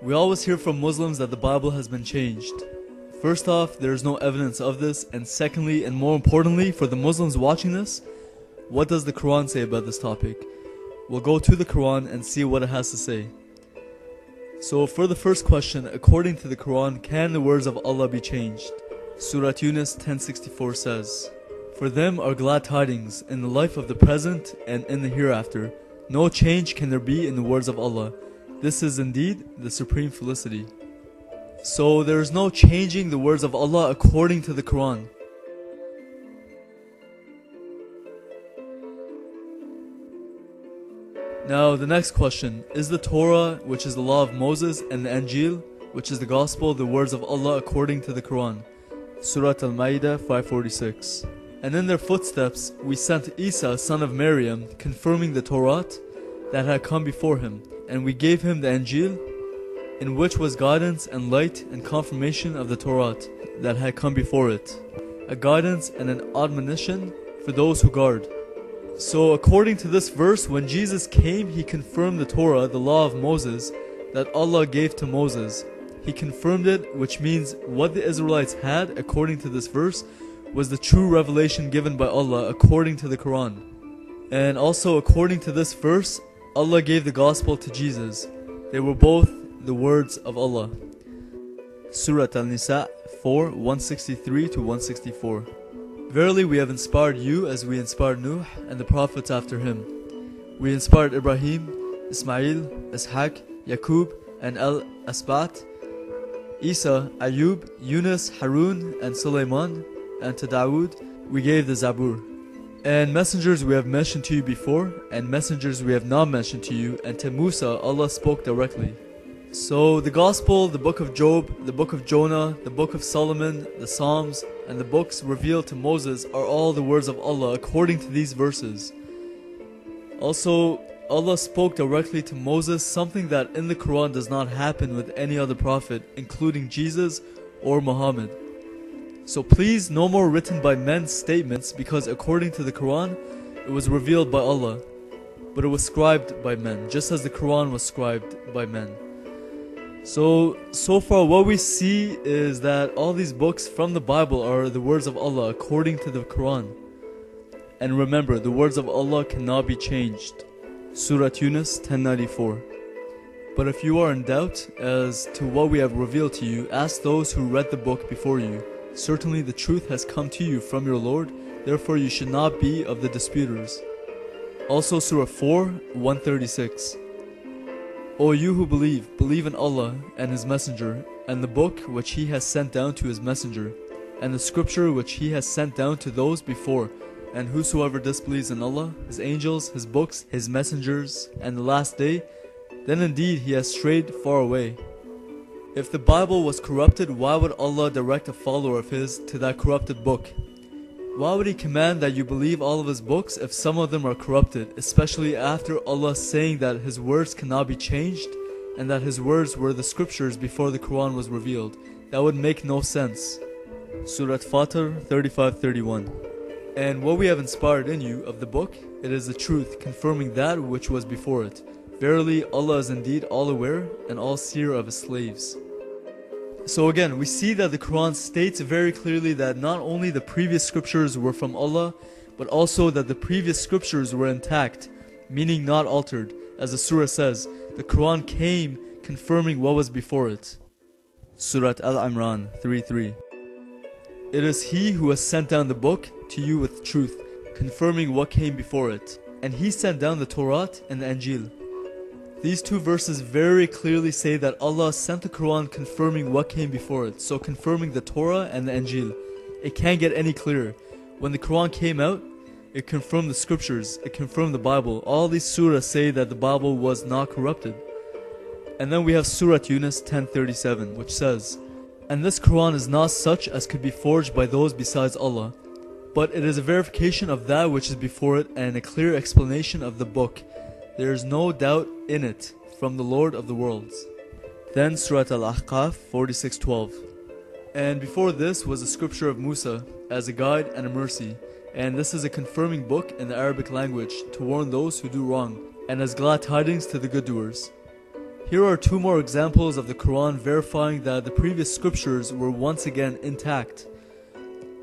We always hear from Muslims that the Bible has been changed. First off, there is no evidence of this, and secondly, and more importantly, for the Muslims watching this, what does the Quran say about this topic? We'll go to the Quran and see what it has to say. So for the first question, according to the Quran, can the words of Allah be changed? Surah Yunus 10:64 says, "For them are glad tidings in the life of the present and in the hereafter. No change can there be in the words of Allah. This is indeed the supreme felicity." So there is no changing the words of Allah according to the Quran. Now the next question, is the Torah, which is the law of Moses, and the Injil, which is the gospel, the words of Allah according to the Quran? Surah Al-Ma'idah 5:46. "And in their footsteps we sent Isa son of Maryam, confirming the Torah that had come before him, and we gave him the Injil, in which was guidance and light and confirmation of the Torah that had come before it, a guidance and an admonition for those who guard." So according to this verse, when Jesus came, he confirmed the Torah, the law of Moses, that Allah gave to Moses. He confirmed it, which means what the Israelites had, according to this verse, was the true revelation given by Allah according to the Quran. And also according to this verse, Allah gave the gospel to Jesus. They were both the words of Allah. Surah Al-Nisa 4:163-164. "Verily we have inspired you as we inspired Nuh and the prophets after him. We inspired Ibrahim, Ismail, Ishaq, Yaqub, and Al-Asbat, Isa, Ayub, Yunus, Harun, and Sulaiman, and to Dawood we gave the Zabur. And messengers we have mentioned to you before, and messengers we have not mentioned to you, and to Musa Allah spoke directly." So the Gospel, the book of Job, the book of Jonah, the book of Solomon, the Psalms, and the books revealed to Moses are all the words of Allah according to these verses. Also, Allah spoke directly to Moses, something that in the Quran does not happen with any other prophet, including Jesus or Muhammad. So please, no more written by men's statements, because according to the Quran, it was revealed by Allah, but it was scribed by men, just as the Quran was scribed by men. So far what we see is that all these books from the Bible are the words of Allah according to the Quran. And remember, the words of Allah cannot be changed. Surah Yunus 10:94. "But if you are in doubt as to what we have revealed to you, ask those who read the book before you. Certainly the truth has come to you from your Lord, therefore you should not be of the disputers." Also Surah 4:136. "O you who believe in Allah and His Messenger, and the book which He has sent down to His Messenger, and the scripture which He has sent down to those before, and whosoever disbelieves in Allah, His angels, His books, His messengers, and the last day, then indeed he has strayed far away." If the Bible was corrupted, why would Allah direct a follower of His to that corrupted book? Why would He command that you believe all of His books if some of them are corrupted, especially after Allah saying that His words cannot be changed and that His words were the scriptures before the Quran was revealed? That would make no sense. Surah Fatir 35:31. "And what we have inspired in you of the book, it is the truth, confirming that which was before it. Verily Allah is indeed all aware and all seer of His slaves." So again, we see that the Quran states very clearly that not only the previous scriptures were from Allah, but also that the previous scriptures were intact, meaning not altered. As the surah says, the Quran came confirming what was before it. Surah Al-Imran 3:3. "It is He who has sent down the book to you with truth, confirming what came before it. And He sent down the Torah and the Injil." These two verses very clearly say that Allah sent the Quran confirming what came before it, so confirming the Torah and the Injil. It can't get any clearer. When the Quran came out, it confirmed the scriptures, it confirmed the Bible. All these surahs say that the Bible was not corrupted. And then we have Surah Yunus 10:37, which says, "And this Quran is not such as could be forged by those besides Allah, but it is a verification of that which is before it and a clear explanation of the book. There is no doubt in it from the Lord of the worlds." Then Surah Al-Ahqaf 46:12. "And before this was the scripture of Musa as a guide and a mercy, and this is a confirming book in the Arabic language to warn those who do wrong, and as glad tidings to the good doers." Here are two more examples of the Quran verifying that the previous scriptures were once again intact.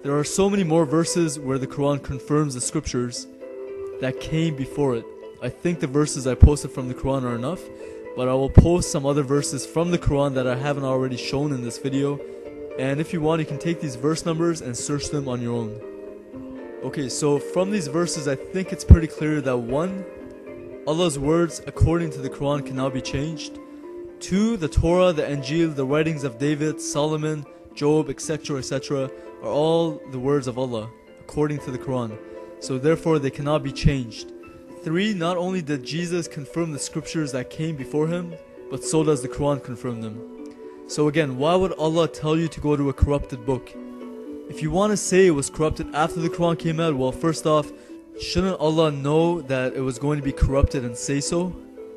There are so many more verses where the Quran confirms the scriptures that came before it. I think the verses I posted from the Quran are enough, but I will post some other verses from the Quran that I haven't already shown in this video, and if you want you can take these verse numbers and search them on your own. Okay, so from these verses I think it's pretty clear that 1. Allah's words according to the Quran cannot be changed. 2. The Torah, the Injil, the writings of David, Solomon, Job, etc., etc. are all the words of Allah according to the Quran, so therefore they cannot be changed. 3. Not only did Jesus confirm the scriptures that came before him, but so does the Quran confirm them. So again, why would Allah tell you to go to a corrupted book? If you want to say it was corrupted after the Quran came out, well, first off, shouldn't Allah know that it was going to be corrupted and say so?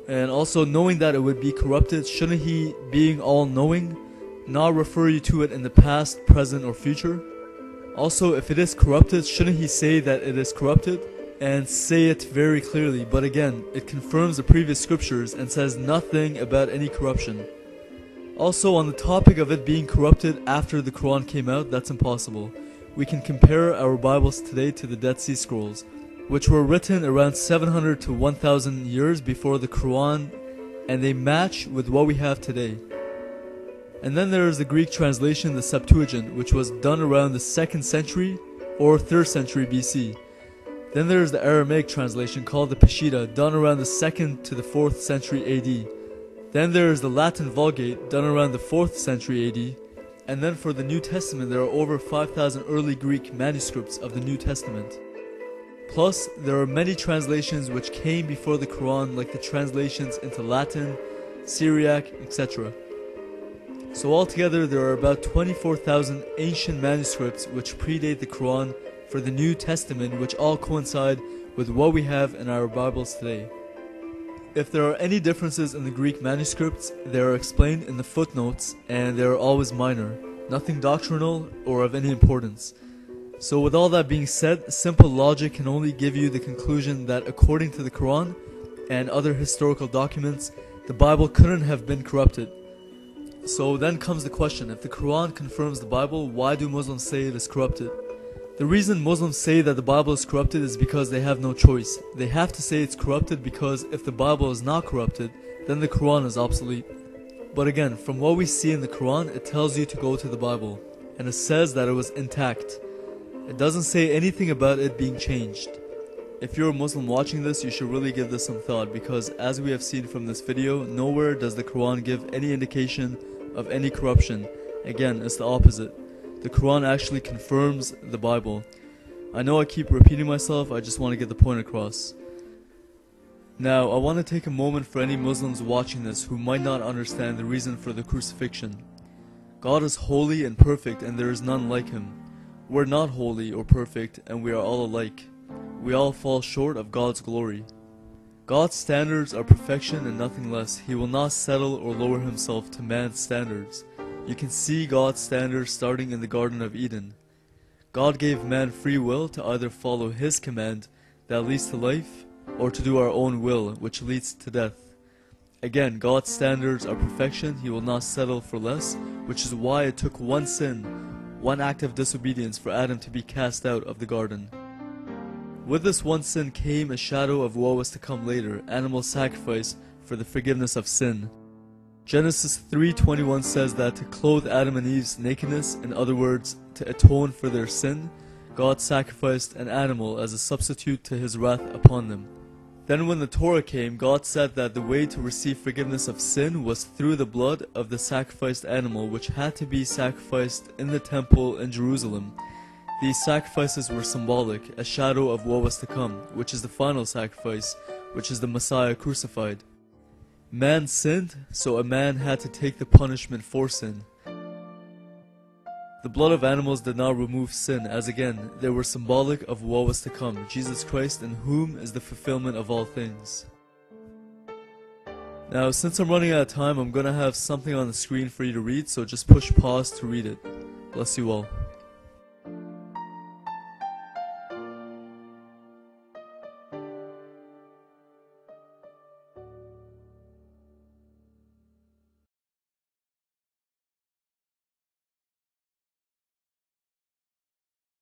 And also, knowing that it would be corrupted, shouldn't He, being all-knowing, not refer you to it in the past, present, or future? Also, if it is corrupted, shouldn't He say that it is corrupted? And say it very clearly, but again, it confirms the previous scriptures and says nothing about any corruption. Also, on the topic of it being corrupted after the Quran came out, that's impossible. We can compare our Bibles today to the Dead Sea Scrolls, which were written around 700 to 1000 years before the Quran, and they match with what we have today. And then there is the Greek translation, the Septuagint, which was done around the 2nd century or 3rd century BC. Then there is the Aramaic translation called the Peshitta, done around the 2nd to the 4th century AD. Then there is the Latin Vulgate, done around the 4th century AD. And then for the New Testament, there are over 5,000 early Greek manuscripts of the New Testament. Plus, there are many translations which came before the Quran, like the translations into Latin, Syriac, etc. So altogether, there are about 24,000 ancient manuscripts which predate the Quran for the New Testament, which all coincide with what we have in our Bibles today. If there are any differences in the Greek manuscripts, they are explained in the footnotes, and they are always minor, nothing doctrinal or of any importance. So with all that being said, simple logic can only give you the conclusion that according to the Quran and other historical documents, the Bible couldn't have been corrupted. So then comes the question, if the Quran confirms the Bible, why do Muslims say it is corrupted? The reason Muslims say that the Bible is corrupted is because they have no choice. They have to say it's corrupted because if the Bible is not corrupted, then the Quran is obsolete. But again, from what we see in the Quran, it tells you to go to the Bible, and it says that it was intact. It doesn't say anything about it being changed. If you're a Muslim watching this, you should really give this some thought, because as we have seen from this video, nowhere does the Quran give any indication of any corruption. Again, it's the opposite. The Quran actually confirms the Bible. I know I keep repeating myself, I just want to get the point across. Now, I want to take a moment for any Muslims watching this who might not understand the reason for the crucifixion. God is holy and perfect, and there is none like Him. We're not holy or perfect, and we are all alike. We all fall short of God's glory. God's standards are perfection and nothing less. He will not settle or lower Himself to man's standards. You can see God's standards starting in the Garden of Eden. God gave man free will to either follow His command that leads to life, or to do our own will, which leads to death. Again, God's standards are perfection. He will not settle for less, which is why it took one sin, one act of disobedience for Adam to be cast out of the garden. With this one sin came a shadow of what was to come later, animal sacrifice for the forgiveness of sin. Genesis 3:21 says that to clothe Adam and Eve's nakedness, in other words, to atone for their sin, God sacrificed an animal as a substitute to His wrath upon them. Then when the Torah came, God said that the way to receive forgiveness of sin was through the blood of the sacrificed animal, which had to be sacrificed in the temple in Jerusalem. These sacrifices were symbolic, a shadow of what was to come, which is the final sacrifice, which is the Messiah crucified. Man sinned, so a man had to take the punishment for sin. The blood of animals did not remove sin, as again, they were symbolic of what was to come, Jesus Christ, in whom is the fulfillment of all things. Now, since I'm running out of time, I'm going to have something on the screen for you to read, so just push pause to read it. Bless you all.